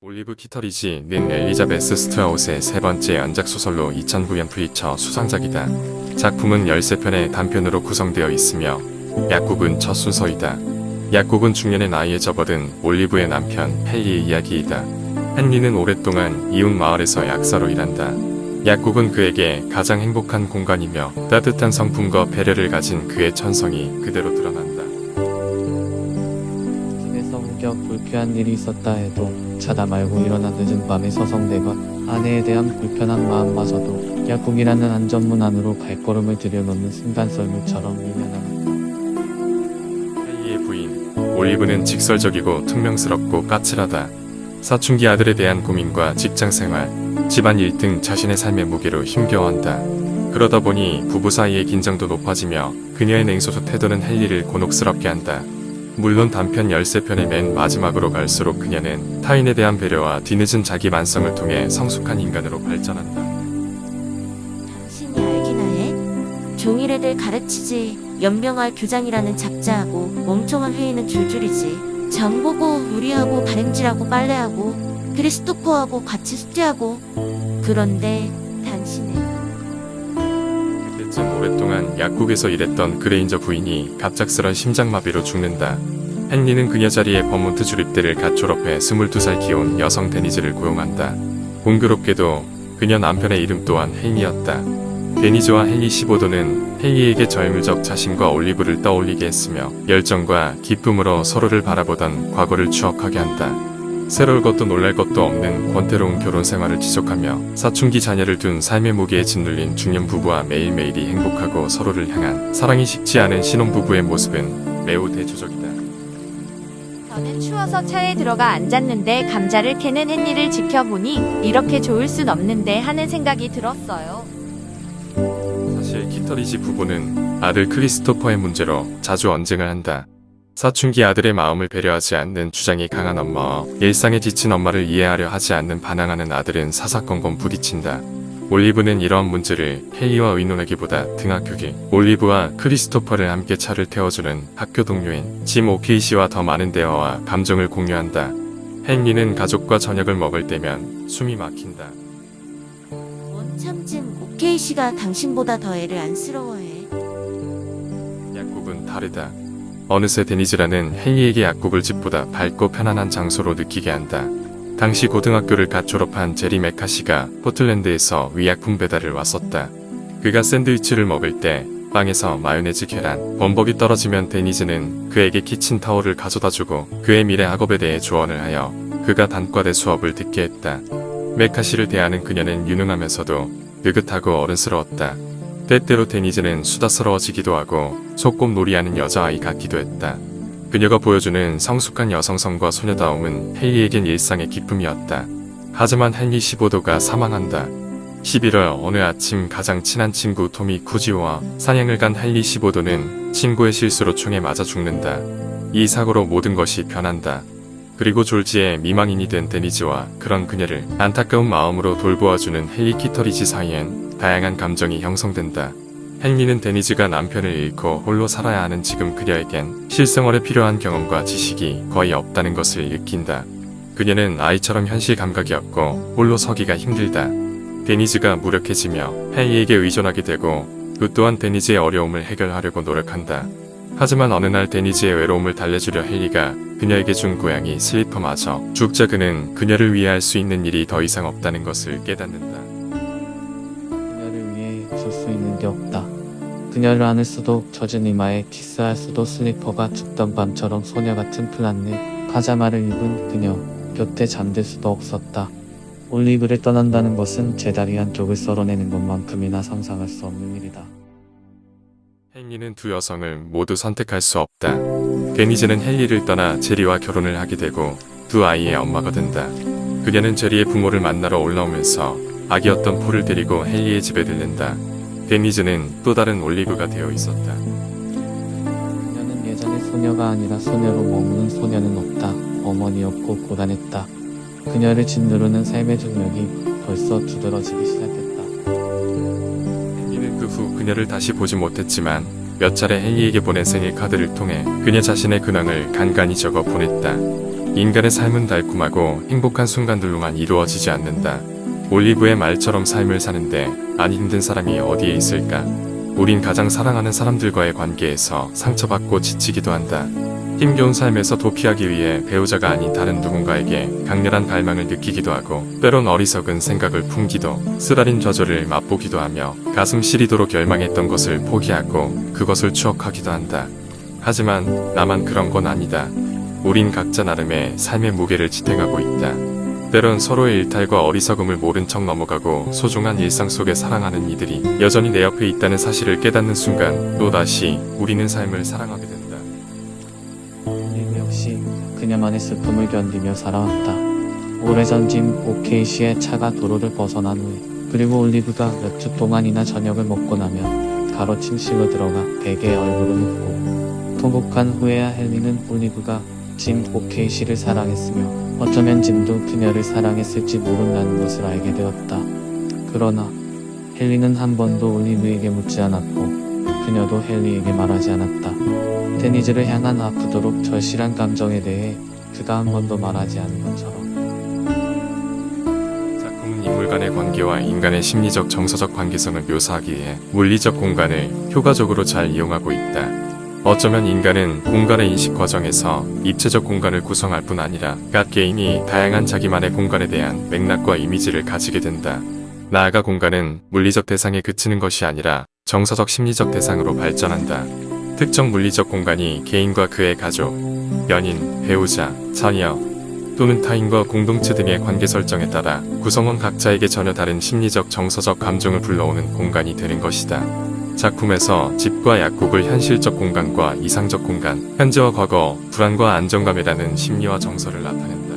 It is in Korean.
올리브 키터리지는 엘리자베스 스튜어트의 세 번째 연작소설로 2009년 프리처 수상작이다. 작품은 13편의 단편으로 구성되어 있으며 약국은 첫 순서이다. 약국은 중년의 나이에 접어든 올리브의 남편 헨리의 이야기이다. 헨리는 오랫동안 이웃 마을에서 약사로 일한다. 약국은 그에게 가장 행복한 공간이며 따뜻한 성품과 배려를 가진 그의 천성이 그대로 드러난다. 집에서 우겨 불쾌한 일이 있었다 해도 자다 말고 일어나 늦은 밤에 서성대건 아내에 대한 불편한 마음마저도 약국이라는 안전문 안으로 발걸음을 들여놓는 순간 썰물처럼 미련함. 헨리의 부인 올리브는 직설적이고 퉁명스럽고 까칠하다. 사춘기 아들에 대한 고민과 직장생활, 집안일 등 자신의 삶의 무게로 힘겨워한다. 그러다 보니 부부 사이의 긴장도 높아지며 그녀의 냉소적 태도는 헨리를 곤혹스럽게 한다. 물론 단편 13편의 맨 마지막으로 갈수록 그녀는 타인에 대한 배려와 뒤늦은 자기 반성을 통해 성숙한 인간으로 발전한다. 당신이 알기나 해? 종일애들 가르치지. 연명할 교장이라는 잡자하고 멍청한 회의는 줄줄이지. 장 보고 요리하고 다림질하고 빨래하고 크리스토퍼하고 같이 숙제하고. 그런데 당신은 그때쯤 오랫동안 약국에서 일했던 그레인저 부인이 갑작스런 심장마비로 죽는다. 헨리는 그녀 자리에 버몬트 주립대를 갓 졸업해 22살 귀여운 여성 데니즈를 고용한다. 공교롭게도 그녀 남편의 이름 또한 헨리였다. 데니즈와 헨리 15도는 헨리에게 저물적 자신과 올리브를 떠올리게 했으며 열정과 기쁨으로 서로를 바라보던 과거를 추억하게 한다. 새로울 것도 놀랄 것도 없는 권태로운 결혼 생활을 지속하며 사춘기 자녀를 둔 삶의 무게에 짓눌린 중년 부부와 매일매일이 행복하고 서로를 향한 사랑이 식지 않은 신혼부부의 모습은 매우 대조적이다. 저는 추워서 차에 들어가 앉았는데 감자를 캐는 헨리를 지켜보니 이렇게 좋을 순 없는데 하는 생각이 들었어요. 사실 키터리지 부부는 아들 크리스토퍼의 문제로 자주 언쟁을 한다. 사춘기 아들의 마음을 배려하지 않는 주장이 강한 엄마와 일상에 지친 엄마를 이해하려 하지 않는 반항하는 아들은 사사건건 부딪힌다. 올리브는 이러한 문제를 헨리와 의논하기보다 등학교 길 올리브와 크리스토퍼를 함께 차를 태워주는 학교 동료인 짐 오케이시와 더 많은 대화와 감정을 공유한다. 헨리는 가족과 저녁을 먹을 때면 숨이 막힌다. 원참쯤 오케이씨가 당신보다 더 애를 안쓰러워해. 약국은 다르다. 어느새 데니즈라는 헨리에게 약국을 집보다 밝고 편안한 장소로 느끼게 한다. 당시 고등학교를 갓 졸업한 제리 메카시가 포틀랜드에서 위약품 배달을 왔었다. 그가 샌드위치를 먹을 때 빵에서 마요네즈 계란, 범벅이 떨어지면 데니즈는 그에게 키친타올을 가져다주고 그의 미래 학업에 대해 조언을 하여 그가 단과대 수업을 듣게 했다. 메카시를 대하는 그녀는 유능하면서도 느긋하고 어른스러웠다. 때때로 데니즈는 수다스러워지기도 하고 소꿉놀이하는 여자아이 같기도 했다. 그녀가 보여주는 성숙한 여성성과 소녀다움은 헨리에겐 일상의 기쁨이었다. 하지만 헨리 15도가 사망한다. 11월 어느 아침 가장 친한 친구 토미 쿠지오와 사냥을 간 헨리 15도는 친구의 실수로 총에 맞아 죽는다. 이 사고로 모든 것이 변한다. 그리고 졸지에 미망인이 된 데니즈와 그런 그녀를 안타까운 마음으로 돌보아주는 헨리 키터리지 사이엔 다양한 감정이 형성된다. 헨리는 데니즈가 남편을 잃고 홀로 살아야 하는 지금 그녀에겐 실생활에 필요한 경험과 지식이 거의 없다는 것을 느낀다. 그녀는 아이처럼 현실 감각이 없고 홀로 서기가 힘들다. 데니즈가 무력해지며 헨리에게 의존하게 되고 그 또한 데니즈의 어려움을 해결하려고 노력한다. 하지만 어느 날 데니즈의 외로움을 달래주려 헨리가 그녀에게 준 고양이 슬리퍼마저 죽자 그는 그녀를 위해 할 수 있는 일이 더 이상 없다는 것을 깨닫는다. 그녀를 위해 줄 수 있는 게 없다. 그녀를 안을 수도 젖은 이마에 키스할 수도 슬리퍼가 죽던 밤처럼 소녀 같은 플란넷 파자마를 입은 그녀 곁에 잠들 수도 없었다. 올리브를 떠난다는 것은 제 다리 한쪽을 썰어내는 것만큼이나 상상할 수 없는 일이다. 헨리는 두 여성을 모두 선택할 수 없다. 데니즈는 헨리를 떠나 제리와 결혼을 하게 되고 두 아이의 엄마가 된다. 그녀는 제리의 부모를 만나러 올라오면서 아기였던 폴을 데리고 헨리의 집에 들른다. 데니즈는 또 다른 올리브가 되어 있었다. 그녀는 예전의 소녀가 아니라 소녀로 머무는 소녀는 없다. 어머니였고 고단했다. 그녀를 짓누르는 삶의 중력이 벌써 두드러지기 시작했다. 헨리는 그 후 그녀를 다시 보지 못했지만 몇 차례 헨리에게 보낸 생일 카드를 통해 그녀 자신의 근황을 간간히 적어 보냈다. 인간의 삶은 달콤하고 행복한 순간들로만 이루어지지 않는다. 올리브의 말처럼 삶을 사는데 안 힘든 사람이 어디에 있을까? 우린 가장 사랑하는 사람들과의 관계에서 상처받고 지치기도 한다. 힘겨운 삶에서 도피하기 위해 배우자가 아닌 다른 누군가에게 강렬한 갈망을 느끼기도 하고 때론 어리석은 생각을 품기도 쓰라린 좌절을 맛보기도 하며 가슴 시리도록 열망했던 것을 포기하고 그것을 추억하기도 한다. 하지만 나만 그런 건 아니다. 우린 각자 나름의 삶의 무게를 지탱하고 있다. 때론 서로의 일탈과 어리석음을 모른 척 넘어가고 소중한 일상 속에 사랑하는 이들이 여전히 내 옆에 있다는 사실을 깨닫는 순간 또다시 우리는 삶을 사랑하게 된다. 헨리 역시 그녀만의 슬픔을 견디며 살아왔다. 오래전 짐 오케이시의 차가 도로를 벗어난 후에 그리고 올리브가 몇 주 동안이나 저녁을 먹고 나면 바로 침실로 들어가 베개에 얼굴을 묻고 통곡한 후에야 헨리는 올리브가 짐 오케이시를 사랑했으며 어쩌면 짐도 그녀를 사랑했을지 모른다는 것을 알게 되었다. 그러나 헨리는 한 번도 올리브에게 묻지 않았고 그녀도 헨리에게 말하지 않았다. 데니즈를 향한 아프도록 절실한 감정에 대해 그가 한 번도 말하지 않은 것처럼. 작품은 인물 간의 관계와 인간의 심리적 정서적 관계성을 묘사하기 위해 물리적 공간을 효과적으로 잘 이용하고 있다. 어쩌면 인간은 공간의 인식 과정에서 입체적 공간을 구성할 뿐 아니라 각 개인이 다양한 자기만의 공간에 대한 맥락과 이미지를 가지게 된다. 나아가 공간은 물리적 대상에 그치는 것이 아니라 정서적 심리적 대상으로 발전한다. 특정 물리적 공간이 개인과 그의 가족, 연인, 배우자, 자녀 또는 타인과 공동체 등의 관계 설정에 따라 구성원 각자에게 전혀 다른 심리적 정서적 감정을 불러오는 공간이 되는 것이다. 작품에서 집과 약국을 현실적 공간과 이상적 공간, 현재와 과거, 불안과 안정감이라는 심리와 정서를 나타낸다.